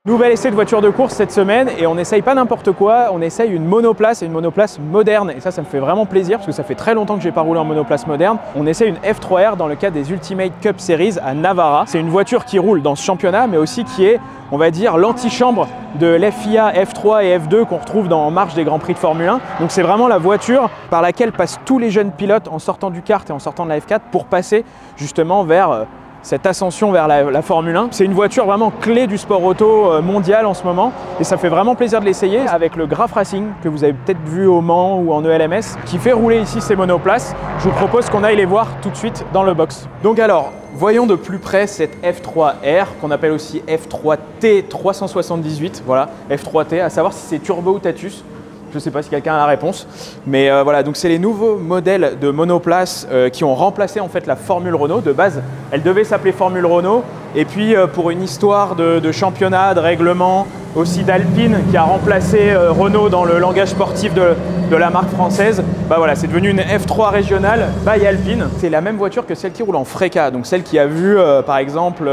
Nouvel essai de voiture de course cette semaine et on n'essaye pas n'importe quoi, on essaye une monoplace et une monoplace moderne et ça me fait vraiment plaisir parce que ça fait très longtemps que j'ai pas roulé en monoplace moderne. On essaye une F3R dans le cadre des Ultimate Cup Series à Navarra. C'est une voiture qui roule dans ce championnat mais aussi qui est, on va dire, l'antichambre de l'FIA F3 et F2 qu'on retrouve En Marche des Grands Prix de Formule 1. Donc c'est vraiment la voiture par laquelle passent tous les jeunes pilotes en sortant du kart et en sortant de la F4 pour passer justement vers cette ascension vers la Formule 1. C'est une voiture vraiment clé du sport auto mondial en ce moment et ça fait vraiment plaisir de l'essayer avec le Graf Racing que vous avez peut-être vu au Mans ou en ELMS qui fait rouler ici ces monoplaces. Je vous propose qu'on aille les voir tout de suite dans le box. Donc alors, voyons de plus près cette F3R qu'on appelle aussi F3T 378. Voilà, F3T, à savoir si c'est turbo ou Tatus. Je ne sais pas si quelqu'un a la réponse, mais voilà, donc c'est les nouveaux modèles de monoplace qui ont remplacé en fait la Formule Renault. De base, elle devait s'appeler Formule Renault, et puis pour une histoire de championnat, de règlement, aussi d'Alpine qui a remplacé Renault dans le langage sportif de la marque française, bah voilà, c'est devenu une F3 régionale by Alpine. C'est la même voiture que celle qui roule en FRECA, donc celle qui a vu par exemple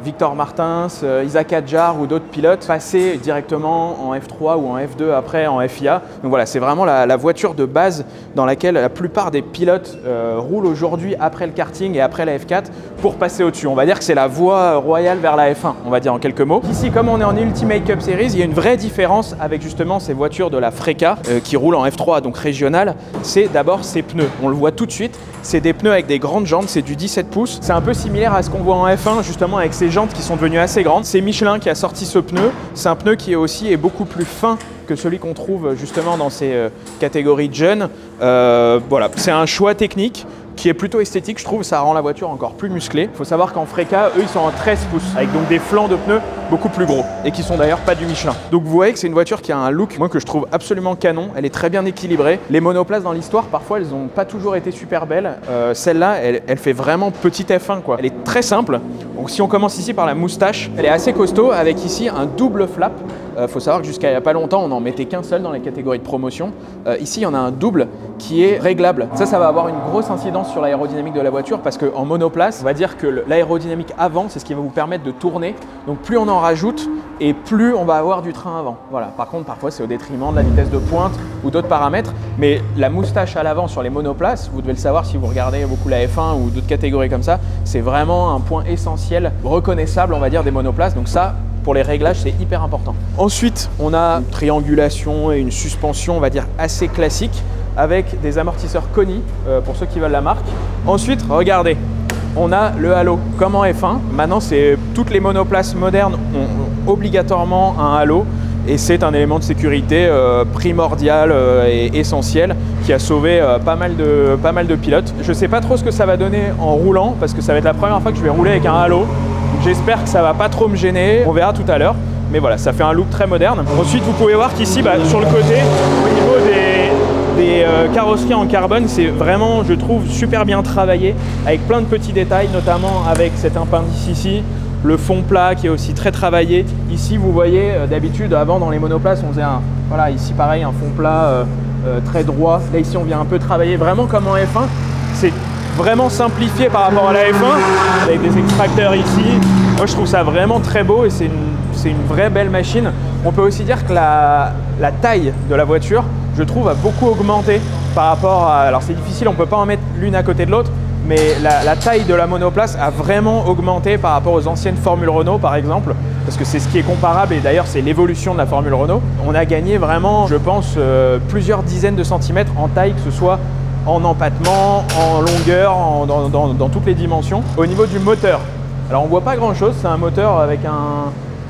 Victor Martins, Isaac Adjar ou d'autres pilotes passer directement en F3 ou en F2 après en FIA. Donc voilà, c'est vraiment la voiture de base dans laquelle la plupart des pilotes roulent aujourd'hui après le karting et après la F4 pour passer au-dessus. On va dire que c'est la voie royale vers la F1, on va dire en quelques mots. Ici, comme on est en Ultimate Cup Series, il y a une vraie différence avec justement ces voitures de la FRECA qui roulent en F3, donc régionale. C'est d'abord ces pneus. On le voit tout de suite, c'est des pneus avec des grandes jantes, c'est du 17 pouces. C'est un peu similaire à ce qu'on voit en F1, justement avec ces jantes qui sont devenues assez grandes. C'est Michelin qui a sorti ce pneu. C'est un pneu qui est beaucoup plus fin que celui qu'on trouve justement dans ces catégories de jeunes. Voilà, c'est un choix technique qui est plutôt esthétique, je trouve, ça rend la voiture encore plus musclée. Il faut savoir qu'en FRECA, eux, ils sont en 13 pouces, avec donc des flancs de pneus beaucoup plus gros, et qui sont d'ailleurs pas du Michelin. Donc vous voyez que c'est une voiture qui a un look, moi, que je trouve absolument canon, elle est très bien équilibrée. Les monoplaces dans l'histoire, parfois, elles n'ont pas toujours été super belles. Celle-là, elle fait vraiment petite F1, quoi. Elle est très simple. Donc si on commence ici par la moustache, elle est assez costaud, avec ici un double flap. Faut savoir que jusqu'à il n'y a pas longtemps, on n'en mettait qu'un seul dans les catégories de promotion. Ici, il y en a un double qui est réglable. Ça va avoir une grosse incidence sur l'aérodynamique de la voiture parce qu'en monoplace, on va dire que l'aérodynamique avant, c'est ce qui va vous permettre de tourner. Donc plus on en rajoute et plus on va avoir du train avant. Voilà. Par contre, parfois, c'est au détriment de la vitesse de pointe ou d'autres paramètres. Mais la moustache à l'avant sur les monoplaces, vous devez le savoir si vous regardez beaucoup la F1 ou d'autres catégories comme ça, c'est vraiment un point essentiel, reconnaissable, on va dire, des monoplaces. Donc ça, pour les réglages, c'est hyper important. Ensuite, on a une triangulation et une suspension, on va dire, assez classique avec des amortisseurs Koni pour ceux qui veulent la marque. Ensuite, regardez, on a le halo comme en F1. Maintenant, toutes les monoplaces modernes ont obligatoirement un halo et c'est un élément de sécurité primordial et essentiel qui a sauvé pas mal de pilotes. Je ne sais pas trop ce que ça va donner en roulant parce que ça va être la première fois que je vais rouler avec un halo. J'espère que ça va pas trop me gêner, on verra tout à l'heure. Mais voilà, ça fait un look très moderne. Ensuite, vous pouvez voir qu'ici, sur le côté, au niveau des carrosseries en carbone, c'est vraiment, je trouve, super bien travaillé, avec plein de petits détails, notamment avec cet appendice ici, le fond plat qui est aussi très travaillé. Ici, vous voyez, d'habitude, avant, dans les monoplaces, on faisait voilà, ici, pareil, un fond plat très droit. Là, ici, on vient un peu travailler vraiment comme en F1. C'est vraiment simplifié par rapport à la F1 avec des extracteurs ici. Moi je trouve ça vraiment très beau et c'est une vraie belle machine. On peut aussi dire que la taille de la voiture, je trouve, a beaucoup augmenté par rapport à... Alors c'est difficile, on ne peut pas en mettre l'une à côté de l'autre, mais la taille de la monoplace a vraiment augmenté par rapport aux anciennes Formule Renault par exemple, parce que c'est ce qui est comparable et d'ailleurs c'est l'évolution de la Formule Renault. On a gagné vraiment, je pense, plusieurs dizaines de centimètres en taille, que ce soit en empattement, en longueur, dans toutes les dimensions. Au niveau du moteur, alors on voit pas grand chose, c'est un moteur avec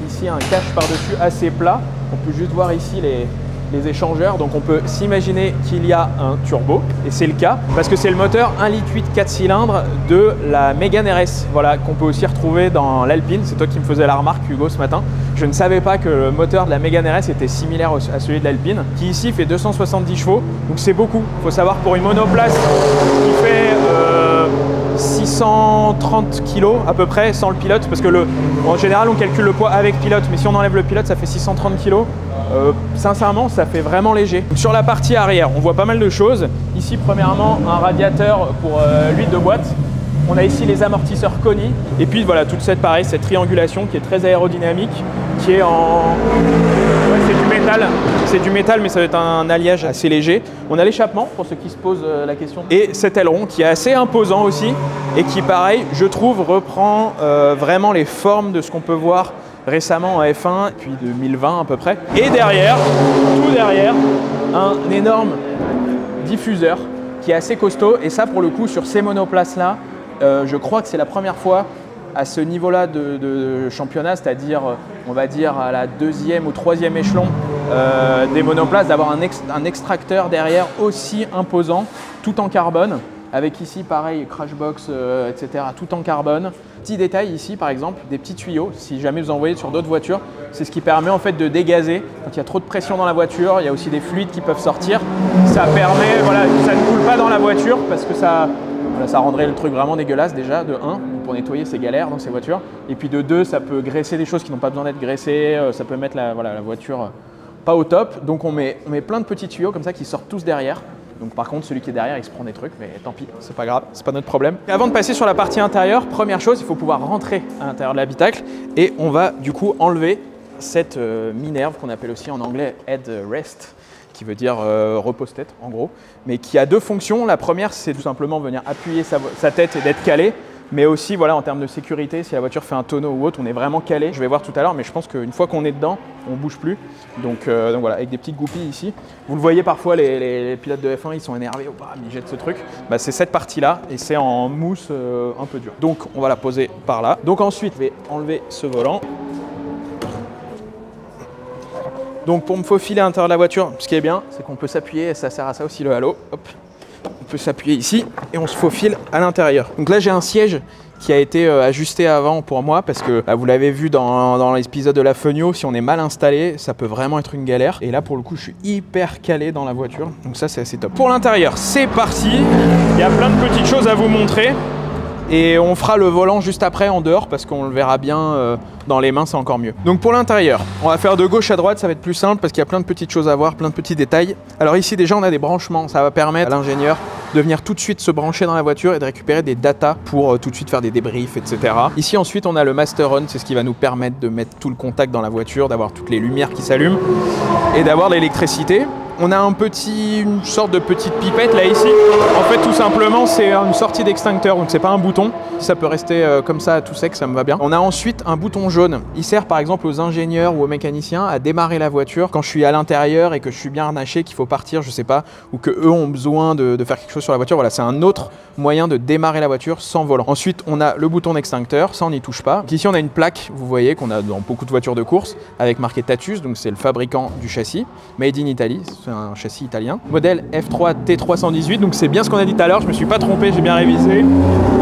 ici un cache par-dessus assez plat. On peut juste voir ici les échangeurs, donc on peut s'imaginer qu'il y a un turbo, et c'est le cas, parce que c'est le moteur 1,8 litre 4 cylindres de la Mégane RS, voilà, qu'on peut aussi retrouver dans l'Alpine. C'est toi qui me faisais la remarque, Hugo, ce matin. Je ne savais pas que le moteur de la Mégane RS était similaire à celui de l'Alpine, qui ici fait 270 chevaux, donc c'est beaucoup. Il faut savoir, pour une monoplace qui fait 630 kg à peu près sans le pilote, parce que en général on calcule le poids avec pilote, mais si on enlève le pilote ça fait 630 kg. Sincèrement, ça fait vraiment léger. Donc, sur la partie arrière, on voit pas mal de choses. Ici, premièrement, un radiateur pour l'huile de boîte. On a ici les amortisseurs Koni. Et puis voilà, toute cette triangulation qui est très aérodynamique, qui est en... Ouais, c'est du métal. C'est du métal, mais ça va être un alliage assez léger. On a l'échappement, pour ceux qui se posent la question. Et cet aileron qui est assez imposant aussi, et qui, pareil, je trouve, reprend vraiment les formes de ce qu'on peut voir récemment en F1, puis 2020 à peu près. Et derrière, tout derrière, un énorme diffuseur qui est assez costaud. Et ça, pour le coup, sur ces monoplaces-là, je crois que c'est la première fois à ce niveau-là de championnat, c'est-à-dire, on va dire, à la 2e ou 3e échelon des monoplaces, d'avoir un extracteur derrière aussi imposant, tout en carbone, avec ici, pareil, Crashbox, etc., tout en carbone. Petit détail ici, par exemple, des petits tuyaux, si jamais vous en voyez sur d'autres voitures, c'est ce qui permet en fait de dégazer. Quand il y a trop de pression dans la voiture, il y a aussi des fluides qui peuvent sortir. Ça permet, voilà, ça ne coule pas dans la voiture parce que ça rendrait le truc vraiment dégueulasse déjà, de 1, pour nettoyer c'est galère dans ces voitures. Et puis de 2, ça peut graisser des choses qui n'ont pas besoin d'être graissées, ça peut mettre la voiture pas au top. Donc on met plein de petits tuyaux comme ça qui sortent tous derrière. Donc par contre, celui qui est derrière, il se prend des trucs, mais tant pis, c'est pas grave, c'est pas notre problème. Et avant de passer sur la partie intérieure, première chose, il faut pouvoir rentrer à l'intérieur de l'habitacle et on va du coup enlever cette minerve qu'on appelle aussi en anglais headrest, qui veut dire repose-tête en gros, mais qui a deux fonctions. La première, c'est tout simplement venir appuyer sa tête et d'être calé. Mais aussi, voilà, en termes de sécurité, si la voiture fait un tonneau ou autre, on est vraiment calé. Je vais voir tout à l'heure, mais je pense qu'une fois qu'on est dedans, on ne bouge plus. Donc voilà, avec des petites goupilles ici. Vous le voyez parfois, les pilotes de F1, ils sont énervés, ils jettent ce truc. Bah, c'est cette partie-là et c'est en mousse un peu dure. Donc on va la poser par là. Donc ensuite, je vais enlever ce volant. Donc pour me faufiler à l'intérieur de la voiture, ce qui est bien, c'est qu'on peut s'appuyer, et ça sert à ça aussi le halo. Hop. On peut s'appuyer ici et on se faufile à l'intérieur. Donc là, j'ai un siège qui a été ajusté avant pour moi parce que vous l'avez vu dans l'épisode de la Fenio, si on est mal installé, ça peut vraiment être une galère. Et là, pour le coup, je suis hyper calé dans la voiture. Donc ça, c'est assez top. Pour l'intérieur, c'est parti. Il y a plein de petites choses à vous montrer. Et on fera le volant juste après en dehors parce qu'on le verra bien dans les mains, c'est encore mieux. Donc pour l'intérieur, on va faire de gauche à droite, ça va être plus simple parce qu'il y a plein de petites choses à voir, plein de petits détails. Alors ici déjà on a des branchements, ça va permettre à l'ingénieur de venir tout de suite se brancher dans la voiture et de récupérer des datas pour tout de suite faire des débriefs, etc. Ici ensuite on a le Master On, c'est ce qui va nous permettre de mettre tout le contact dans la voiture, d'avoir toutes les lumières qui s'allument et d'avoir de l'électricité. On a une sorte de petite pipette là ici. En fait tout simplement c'est une sortie d'extincteur, donc c'est pas un bouton. Ça peut rester comme ça tout sec, ça me va bien. On a ensuite un bouton jaune. Il sert par exemple aux ingénieurs ou aux mécaniciens à démarrer la voiture quand je suis à l'intérieur et que je suis bien harnaché, qu'il faut partir, je sais pas, ou que eux ont besoin de faire quelque chose sur la voiture. Voilà, c'est un autre moyen de démarrer la voiture sans volant. Ensuite on a le bouton d'extincteur, ça on n'y touche pas. Donc ici on a une plaque, vous voyez qu'on a dans beaucoup de voitures de course avec marqué Tatus, donc c'est le fabricant du châssis, Made in Italy. C'est un châssis italien, modèle F3 T318, donc c'est bien ce qu'on a dit tout à l'heure, je me suis pas trompé, j'ai bien révisé.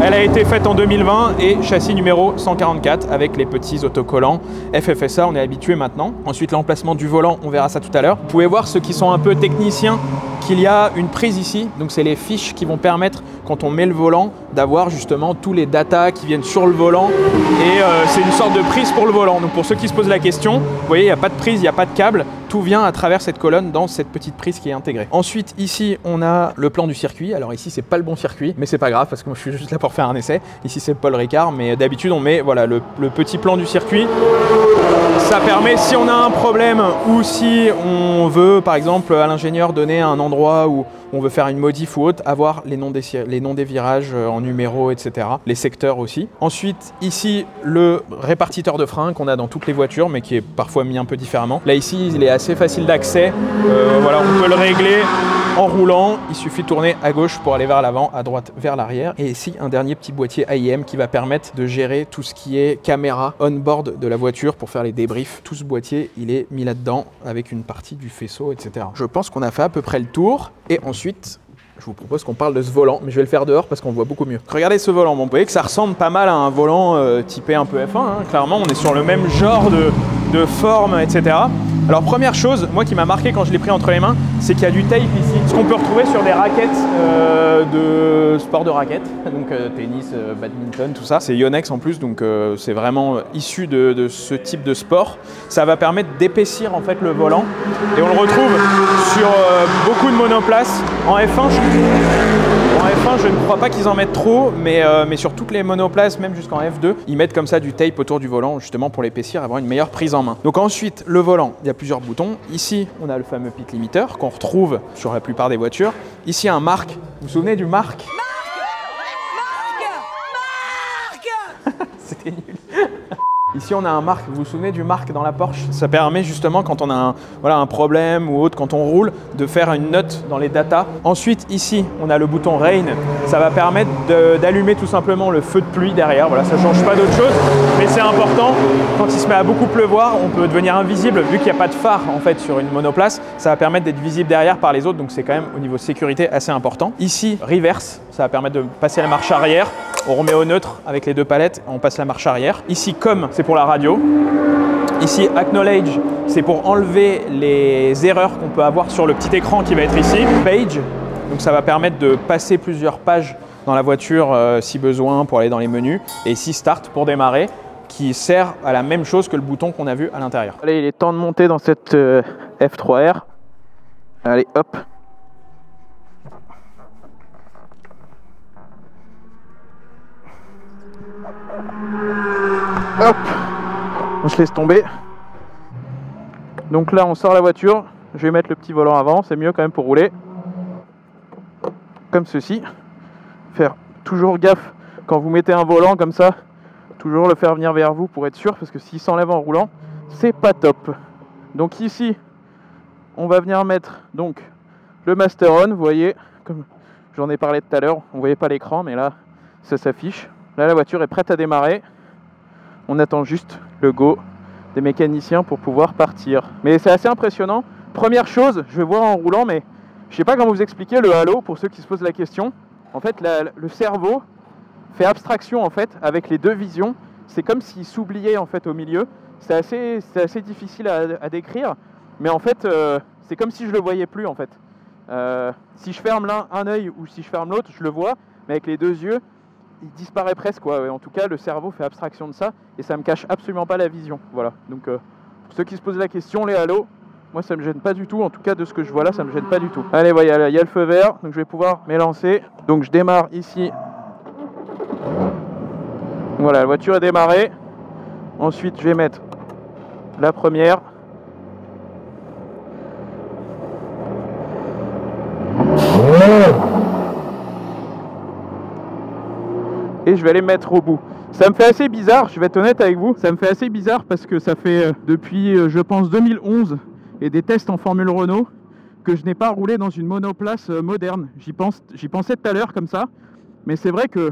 Elle a été faite en 2020 et châssis numéro 144 avec les petits autocollants FFSA, on est habitué maintenant. Ensuite l'emplacement du volant, on verra ça tout à l'heure. Vous pouvez voir ceux qui sont un peu techniciens qu'il y a une prise ici, donc c'est les fiches qui vont permettre quand on met le volant d'avoir justement tous les datas qui viennent sur le volant et c'est une sorte de prise pour le volant. Donc pour ceux qui se posent la question, vous voyez il n'y a pas de prise, il n'y a pas de câble, tout vient à travers cette colonne dans cette petite prise qui est intégrée. Ensuite ici on a le plan du circuit, alors ici c'est pas le bon circuit mais c'est pas grave parce que moi je suis juste là pour faire un essai. Ici c'est Paul Ricard mais d'habitude on met voilà, le petit plan du circuit. Ça permet si on a un problème ou si on veut par exemple à l'ingénieur donner un endroit où on veut faire une modif ou autre, avoir les noms des virages en numéro, etc. Les secteurs aussi. Ensuite, ici, le répartiteur de frein qu'on a dans toutes les voitures, mais qui est parfois mis un peu différemment. Là, ici, il est assez facile d'accès. Voilà, on peut le régler en roulant. Il suffit de tourner à gauche pour aller vers l'avant, à droite vers l'arrière. Et ici, un dernier petit boîtier AIM qui va permettre de gérer tout ce qui est caméra on-board de la voiture pour faire les débriefs. Tout ce boîtier, il est mis là-dedans avec une partie du faisceau, etc. Je pense qu'on a fait à peu près le tour. Et ensuite, je vous propose qu'on parle de ce volant, mais je vais le faire dehors parce qu'on voit beaucoup mieux. Regardez ce volant, bon, vous voyez que ça ressemble pas mal à un volant typé un peu F1, hein. Clairement, on est sur le même genre de forme, etc. Alors première chose, moi qui m'a marqué quand je l'ai pris entre les mains, c'est qu'il y a du tape ici. Ce qu'on peut retrouver sur des raquettes de sport de raquettes, donc tennis, badminton, tout ça. C'est Yonex en plus, donc c'est vraiment issu de ce type de sport. Ça va permettre d'épaissir en fait le volant et on le retrouve sur beaucoup de monoplaces. En F1, je ne crois pas qu'ils en mettent trop, mais sur toutes les monoplaces, même jusqu'en F2, ils mettent comme ça du tape autour du volant, justement pour l'épaissir, avoir une meilleure prise en main. Donc ensuite, le volant, il y a plusieurs boutons. Ici, on a le fameux pit limiter qu'on retrouve sur la plupart des voitures. Ici, un marque. Vous vous souvenez du marque? C'était nul. Ici, on a un marque. Vous vous souvenez du marque dans la Porsche? Ça permet justement, quand on a un problème ou autre, quand on roule, de faire une note dans les datas. Ensuite, ici, on a le bouton Rain. Ça va permettre d'allumer tout simplement le feu de pluie derrière. Voilà, ça ne change pas d'autre chose, mais c'est important. Quand il se met à beaucoup pleuvoir, on peut devenir invisible. Vu qu'il n'y a pas de phare en fait sur une monoplace, ça va permettre d'être visible derrière par les autres. Donc c'est quand même au niveau sécurité assez important. Ici, Reverse, ça va permettre de passer la marche arrière. On remet au neutre avec les deux palettes, on passe la marche arrière. Ici, Com, c'est pour la radio. Ici, Acknowledge, c'est pour enlever les erreurs qu'on peut avoir sur le petit écran qui va être ici. Page, donc ça va permettre de passer plusieurs pages dans la voiture si besoin pour aller dans les menus. Et ici, Start pour démarrer, qui sert à la même chose que le bouton qu'on a vu à l'intérieur. Allez, il est temps de monter dans cette F3R. Allez, hop. Hop, on se laisse tomber. Donc là, on sort la voiture. Je vais mettre le petit volant avant, c'est mieux quand même pour rouler. Comme ceci. Faire toujours gaffe quand vous mettez un volant comme ça. Toujours le faire venir vers vous pour être sûr, parce que s'il s'enlève en roulant, c'est pas top. Donc ici, on va venir mettre donc le Master On. Vous voyez, comme j'en ai parlé tout à l'heure, on ne voyait pas l'écran, mais là, ça s'affiche. Là, la voiture est prête à démarrer. On attend juste le go des mécaniciens pour pouvoir partir. Mais c'est assez impressionnant. Première chose, je vais voir en roulant, mais je ne sais pas comment vous expliquer le halo pour ceux qui se posent la question. En fait, le cerveau fait abstraction en fait avec les deux visions. C'est comme s'il s'oubliait en fait au milieu. C'est assez difficile à décrire, mais en fait, c'est comme si je le voyais plus en fait. Si je ferme un œil ou si je ferme l'autre, je le vois, mais avec les deux yeux, il disparaît presque quoi. En tout cas, le cerveau fait abstraction de ça et ça me cache absolument pas la vision. Voilà. Donc pour ceux qui se posent la question, les halos, moi ça me gêne pas du tout. En tout cas, de ce que je vois là, ça me gêne pas du tout. Allez, voilà, il y a le feu vert, donc je vais pouvoir m'élancer. Donc je démarre ici. Voilà, la voiture est démarrée. Ensuite, je vais mettre la première. Et je vais aller me mettre au bout. Ça me fait assez bizarre, je vais être honnête avec vous, ça me fait assez bizarre parce que ça fait depuis, je pense, 2011 et des tests en Formule Renault que je n'ai pas roulé dans une monoplace moderne. J'y pensais tout à l'heure comme ça, mais c'est vrai que,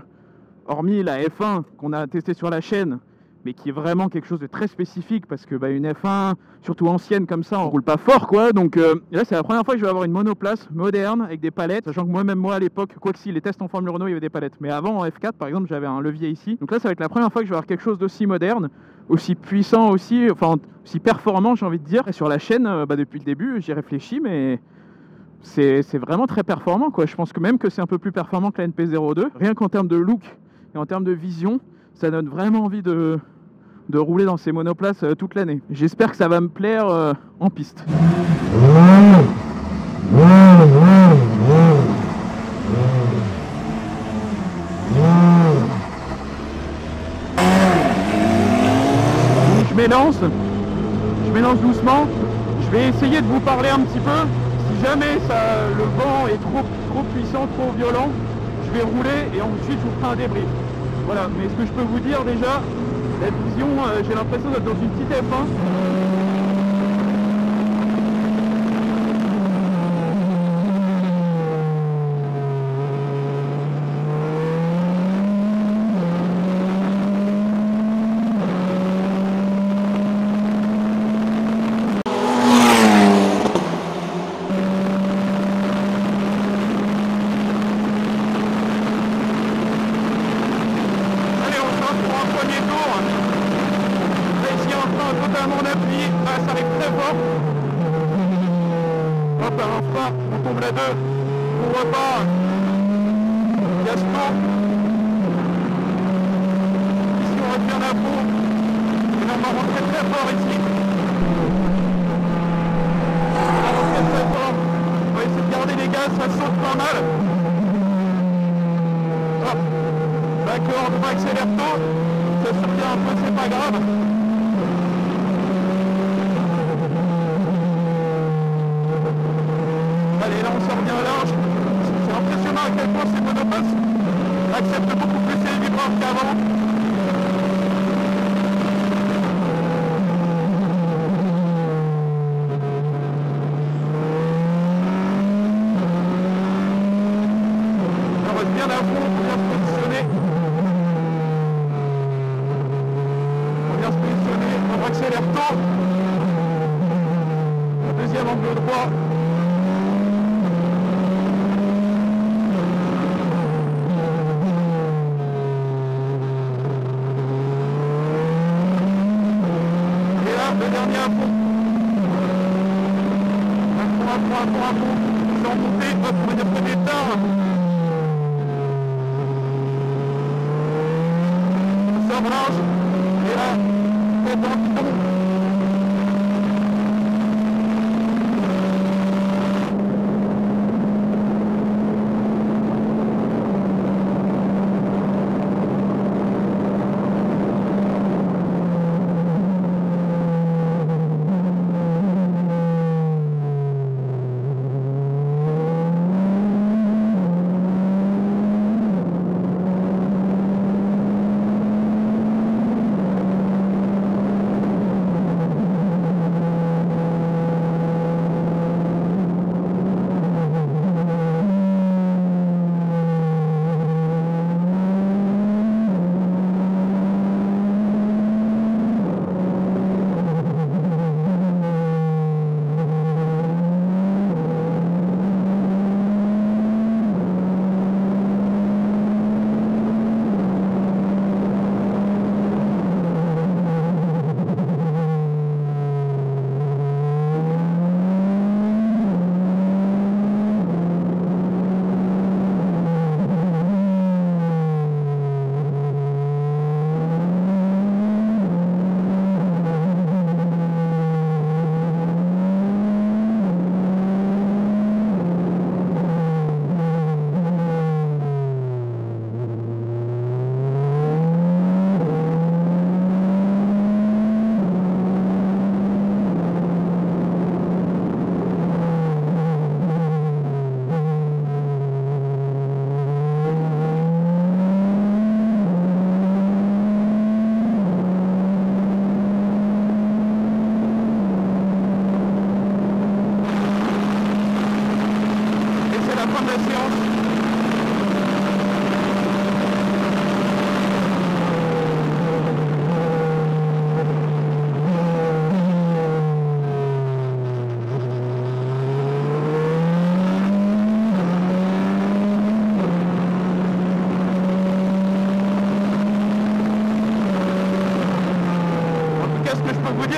hormis la F1 qu'on a testé sur la chaîne, mais qui est vraiment quelque chose de très spécifique parce que une F1, surtout ancienne comme ça, on roule pas fort quoi. Donc là c'est la première fois que je vais avoir une monoplace moderne avec des palettes, sachant que moi à l'époque, quoi que si les tests en Formule Renault il y avait des palettes, mais avant en F4 par exemple j'avais un levier ici. Donc là ça va être la première fois que je vais avoir quelque chose d'aussi moderne, aussi puissant aussi, enfin aussi performant j'ai envie de dire. Et sur la chaîne, depuis le début j'y réfléchis, mais c'est vraiment très performant quoi. Je pense que même que c'est un peu plus performant que la NP02, rien qu'en termes de look et en termes de vision, ça donne vraiment envie de rouler dans ces monoplaces toute l'année. J'espère que ça va me plaire en piste. Je m'élance doucement. Je vais essayer de vous parler un petit peu. Si jamais le vent est trop puissant, trop violent, je vais rouler et ensuite je vous ferai un débrief. Voilà, mais ce que je peux vous dire déjà, la vision, j'ai l'impression d'être dans une petite F1. Totalement d'appui, ça arrive très fort. Hop, un frein, on tombe la 2, on repart. Gaston. Ici on retient la peau. Et là on va rentrer très fort ici. On va rentrer très fort. On va essayer de garder les gaz, ça saute pas mal. que on accélère tôt, ça survient un peu, c'est pas grave. Allez, là on sort bien large. C'est impressionnant à quel point ces monoplaces acceptent beaucoup plus les vibrations qu'avant. On reste bien à fond, on vient se positionner. On vient se positionner, on accélère tôt. Deuxième angle droit. Le dernier à fond. À fond. Sans monter, hop, on va dire premier tard. On sort large. Et là, on dans le bidon.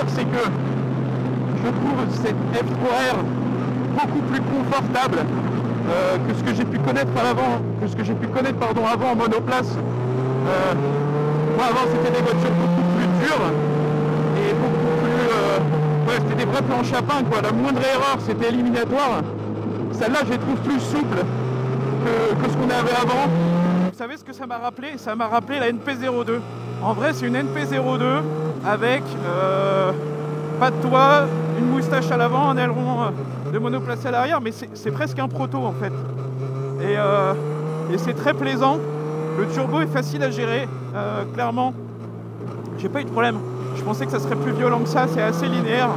C'est que je trouve cette F3R beaucoup plus confortable que ce que j'ai pu connaître avant en monoplace. Moi avant c'était des voitures beaucoup plus dures et beaucoup plus ouais, c'était des vrais planches à pain quoi. La moindre erreur c'était éliminatoire. Celle-là je les trouve plus souples que ce qu'on avait avant. Vous savez ce que ça m'a rappelé? Ça m'a rappelé la NP02. En vrai c'est une NP02 avec pas de toit, une moustache à l'avant, un aileron de monoplace à l'arrière, mais c'est presque un proto en fait. Et c'est très plaisant. Le turbo est facile à gérer, clairement. J'ai pas eu de problème. Je pensais que ça serait plus violent que ça, c'est assez linéaire.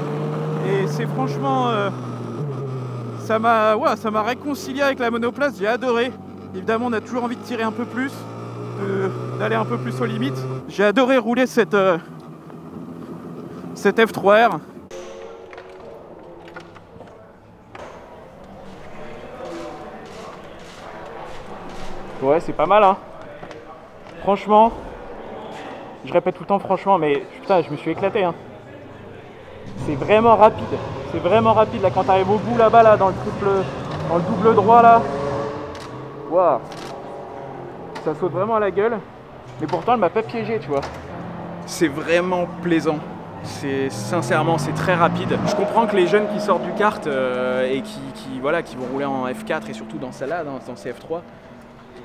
Et c'est franchement... ça m'a réconcilié avec la monoplace, j'ai adoré. Évidemment, on a toujours envie de tirer un peu plus, d'aller un peu plus aux limites. J'ai adoré rouler cette F3R. Ouais, c'est pas mal, hein. Franchement, je répète tout le temps franchement, mais putain, je me suis éclaté, hein. C'est vraiment rapide. C'est vraiment rapide là quand tu arrives au bout là-bas, là, dans le double droit là. Waouh. Ça saute vraiment à la gueule. Mais pourtant, elle m'a pas piégé, tu vois. C'est vraiment plaisant. Sincèrement, c'est très rapide. Je comprends que les jeunes qui sortent du kart et qui vont rouler en F4 et surtout dans celle-là, dans CF3,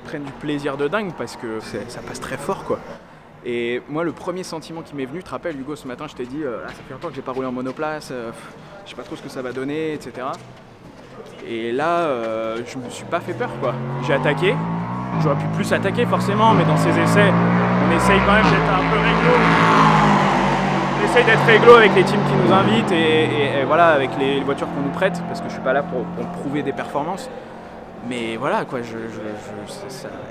prennent du plaisir de dingue parce que ça passe très fort quoi. Et moi le premier sentiment qui m'est venu, tu te rappelles Hugo, ce matin je t'ai dit ça fait longtemps que j'ai pas roulé en monoplace, je sais pas trop ce que ça va donner, etc. Et là je me suis pas fait peur quoi. J'ai attaqué, j'aurais pu plus attaquer forcément, mais dans ces essais on essaye quand même d'être un peu réglo. On essaye d'être réglo avec les teams qui nous invitent et voilà, avec les voitures qu'on nous prête, parce que je suis pas là pour prouver des performances. Mais voilà quoi,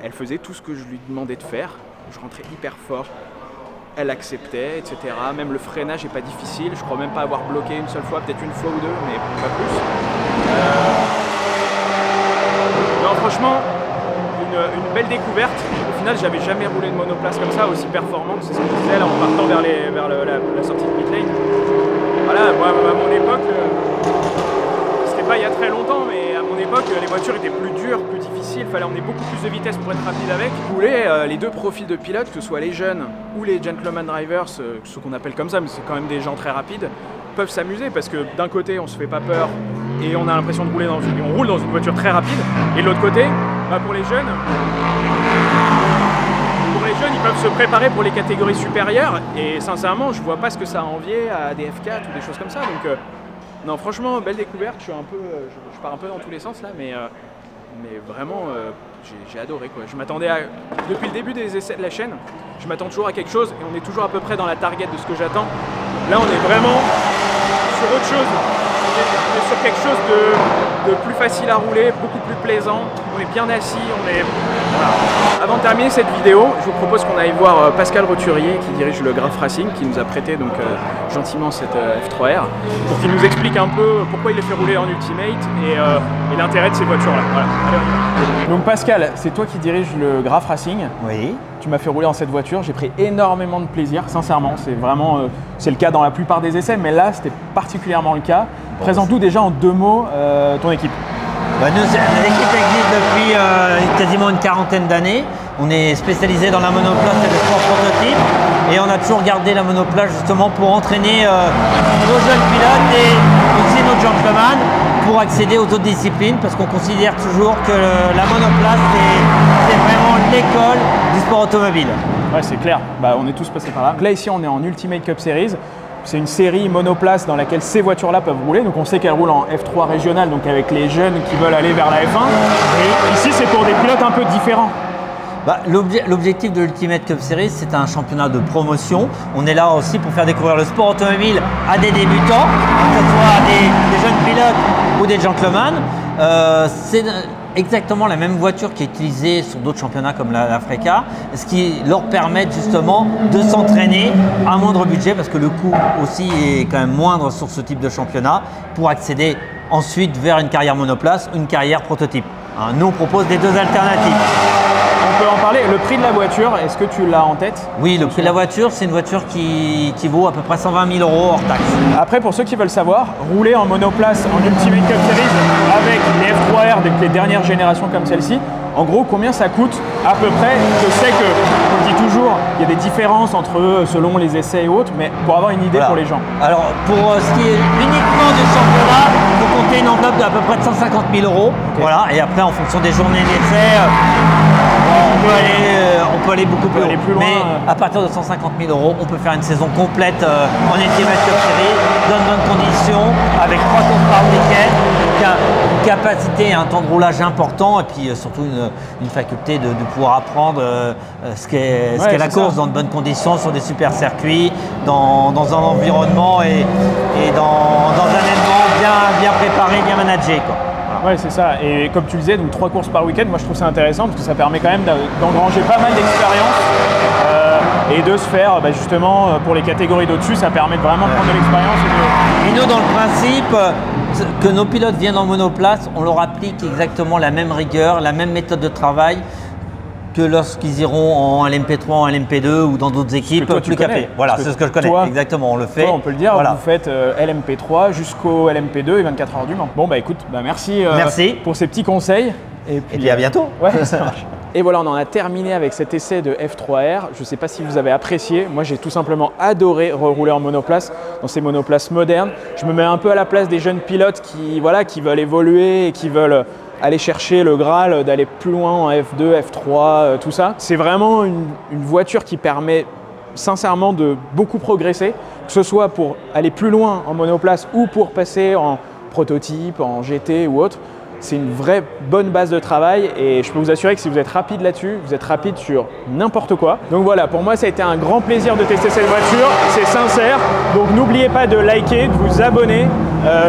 elle faisait tout ce que je lui demandais de faire. Je rentrais hyper fort, elle acceptait, etc. Même le freinage n'est pas difficile, je crois même pas avoir bloqué une seule fois, peut-être une fois ou deux, mais pas plus. Non, franchement, une belle découverte. Au final, j'avais jamais roulé de monoplace comme ça, aussi performante, c'est ce que je disais là en partant vers la sortie de pit lane. Voilà, moi à mon époque, c'était pas il y a très longtemps, mais à mon époque, les voitures étaient plus dures, plus difficiles, fallait emmener beaucoup plus de vitesse pour être rapide avec. Je voulais les deux profils de pilotes, que ce soit les jeunes ou les gentleman drivers, ceux qu'on appelle comme ça, mais c'est quand même des gens très rapides, peuvent s'amuser parce que d'un côté, on se fait pas peur et on a l'impression de rouler on roule dans une voiture très rapide, et de l'autre côté, pour les jeunes, ils peuvent se préparer pour les catégories supérieures et sincèrement, je vois pas ce que ça a envié à des F4 ou des choses comme ça. Donc non, franchement, belle découverte. Je pars un peu dans tous les sens là, mais vraiment, j'ai adoré quoi. Je m'attendais depuis le début des essais de la chaîne, je m'attends toujours à quelque chose et on est toujours à peu près dans la target de ce que j'attends. Là, on est vraiment sur autre chose. On est sur quelque chose de plus facile à rouler, beaucoup plus plaisant. On est bien assis, voilà. Avant de terminer cette vidéo, je vous propose qu'on aille voir Pascal Roturier qui dirige le Graph Racing, qui nous a prêté donc gentiment cette F3R pour qu'il nous explique un peu pourquoi il les fait rouler en Ultimate et l'intérêt de ces voitures-là. Voilà. Allez, on y va. Donc Pascal, c'est toi qui dirige le Graph Racing. Oui. Tu m'as fait rouler en cette voiture, j'ai pris énormément de plaisir, sincèrement. C'est vraiment, c'est le cas dans la plupart des essais, mais là c'était particulièrement le cas. Bon, présente-nous déjà en 2 mots ton équipe. L'équipe existe depuis quasiment une quarantaine d'années. On est spécialisé dans la monoplace et le sport prototype. Et on a toujours gardé la monoplace justement pour entraîner nos jeunes pilotes et aussi nos gentlemen pour accéder aux autres disciplines, parce qu'on considère toujours que la monoplace c'est vraiment l'école du sport automobile. Ouais, c'est clair. On est tous passés par là. Donc là ici on est en Ultimate Cup Series. C'est une série monoplace dans laquelle ces voitures-là peuvent rouler. Donc on sait qu'elles roulent en F3 régional, donc avec les jeunes qui veulent aller vers la F1. Et ici c'est pour des pilotes un peu différents. L'objectif de l'Ultimate Cup Series, c'est un championnat de promotion. On est là aussi pour faire découvrir le sport automobile à des débutants, que ce soit à des jeunes pilotes ou des gentlemen. C'est exactement la même voiture qui est utilisée sur d'autres championnats comme l'Africa, ce qui leur permet justement de s'entraîner à moindre budget, parce que le coût aussi est quand même moindre sur ce type de championnat, pour accéder ensuite vers une carrière monoplace, une carrière prototype. Nous on propose les 2 alternatives. On peut en parler. Le prix de la voiture, est-ce que tu l'as en tête? Oui, le prix de la voiture, c'est une voiture qui vaut à peu près 120 000 € hors taxe. Après, pour ceux qui veulent savoir, rouler en monoplace en Ultimate Cup Series avec les F3R, donc les dernières générations comme celle-ci, en gros, combien ça coûte à peu près? Je sais que, on dit toujours, il y a des différences entre eux selon les essais et autres, mais pour avoir une idée pour les gens. Alors, pour ce qui est uniquement du championnat, il faut compter une enveloppe d'à peu près de 150 000 €. Okay. Voilà, et après, en fonction des journées d'essai, on peut aller beaucoup plus loin. Mais à partir de 150 000 €, on peut faire une saison complète en Ultimate Cup Series, dans de bonnes conditions, avec 3 courses par week-end, une capacité et un temps de roulage important, et puis surtout une faculté de pouvoir apprendre ce qu'est la course dans de bonnes conditions, sur des super circuits, dans un environnement et dans un événement bien préparé, bien managé, quoi. Ouais, c'est ça. Et comme tu le disais, donc 3 courses par week-end, moi je trouve ça intéressant parce que ça permet quand même d'engranger pas mal d'expérience et de se faire justement pour les catégories d'au-dessus, ça permet de vraiment prendre de l'expérience. Et nous, dans le principe, que nos pilotes viennent en monoplace, on leur applique exactement la même rigueur, la même méthode de travail que lorsqu'ils iront en LMP3, en LMP2 ou dans d'autres équipes plus capées. Voilà, c'est ce que je connais. Toi, exactement, on le fait. Toi, on peut le dire, vous faites LMP3 jusqu'au LMP2 et 24 heures du Mans. Bon, écoute, merci pour ces petits conseils. Et puis à bientôt. Ouais, ça marche. Et voilà, on en a terminé avec cet essai de F3R. Je ne sais pas si vous avez apprécié. Moi, j'ai tout simplement adoré rouler en monoplace, dans ces monoplaces modernes. Je me mets un peu à la place des jeunes pilotes qui veulent évoluer et qui veulent aller chercher le Graal, d'aller plus loin en F2, F3, tout ça. C'est vraiment une voiture qui permet sincèrement de beaucoup progresser, que ce soit pour aller plus loin en monoplace ou pour passer en prototype, en GT ou autre. C'est une vraie bonne base de travail et je peux vous assurer que si vous êtes rapide là-dessus, vous êtes rapide sur n'importe quoi. Donc voilà, pour moi ça a été un grand plaisir de tester cette voiture, c'est sincère. Donc n'oubliez pas de liker, de vous abonner,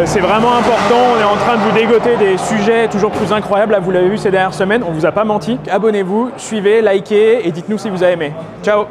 c'est vraiment important. On est en train de vous dégoter des sujets toujours plus incroyables, là vous l'avez vu ces dernières semaines, on ne vous a pas menti. Abonnez-vous, suivez, likez et dites-nous si vous avez aimé. Ciao!